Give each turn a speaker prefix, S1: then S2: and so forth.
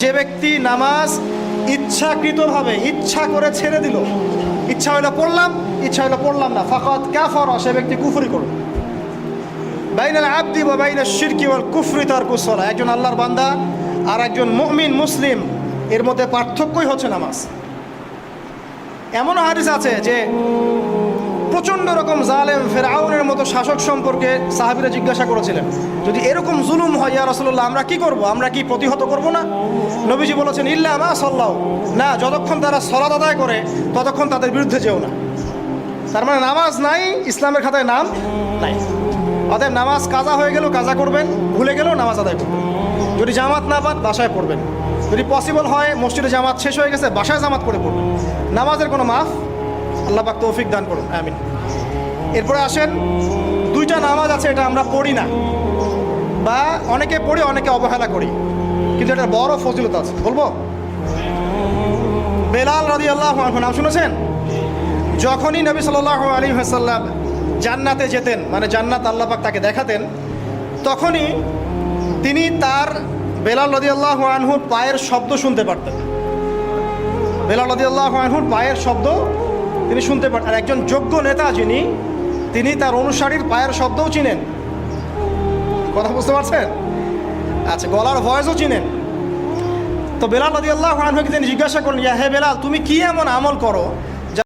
S1: যে ব্যক্তি নামাজ ইচ্ছাকৃতভাবে ইচ্ছা করে ছেড়ে দিল, ইচ্ছা হইলো পড়লাম, ইচ্ছা হইলো পড়লাম না, ফাকাত কাফারা, সে ব্যক্তি কুফরি করল। বাইনাল আবদি ওয়া বাইনাশ শিরকি ওয়াল কুফরি তারকুস সালাহ, একজন আল্লাহর বান্দা আর একজন মুমিন মুসলিম এর মধ্যে পার্থক্যই হচ্ছে নামাজ। এমন হাদিস আছে যে প্রচণ্ড রকম জালেম ফেরাউনের মতো শাসক সম্পর্কে সাহাবীরা জিজ্ঞাসা করেছিলেন, যদি এরকম জুলুম হয় ইয়া রাসূলুল্লাহ, আমরা কি করব? আমরা কি প্রতিহত করব না? নবীজি বলেছেন ইল্লা মা সাল্লাও, না, যতক্ষণ তারা সালাত আদায় করে ততক্ষণ তাদের বিরুদ্ধে যেও না। তার মানে নামাজ নাই, ইসলামের খাতায় নাম নাই। অতএব নামাজ কাজা হয়ে গেলেও কাজা করবেন, ভুলে গেলেও নামাজ আদায় করবেন। যদি জামাত না পান বাসায় পড়বেন, যদি পসিবল হয় মসজিদে জামাত শেষ হয়ে গেছে বাসায় জামাত করে পড়বেন। নামাজের কোনো মাফ আল্লাহ পাক তৌফিক দান করুন, আমিন। এরপরে আসেন, দুইটা নামাজ আছে এটা আমরা পড়ি না, বা অনেকে পড়ি অনেকে অবহেলা করি, কিন্তু এটা বড় ফজিলত আছে। বলবো, বেলাল রাদিয়াল্লাহু আনহু নাম শুনেছেন? যখনই নবী সাল্লাল্লাহু আলাইহি ওয়াসাল্লাম জান্নাতে যেতেন, মানে জান্নাত আল্লাহ পাক তাকে দেখাতেন, তখনই তিনি তার বেলাল রাদিয়াল্লাহু আনহুর পায়ের শব্দ শুনতে পারতেন। বেলাল রাদিয়াল্লাহু আনহুর পায়ের শব্দ তিনি শুনতে পারতেন। আর একজন যোগ্য নেতা যিনি, তিনি তার অনুসারীর পায়ের শব্দও চিনেন। কথা বুঝতে পারছেন? আচ্ছা, গলার ভয়েসও চিনেন। তো বেলাল রাদিয়াল্লাহু আনহুকে তিনি জিজ্ঞাসা করলেন, ইয়া হে বেলাল, তুমি কি এমন আমল করো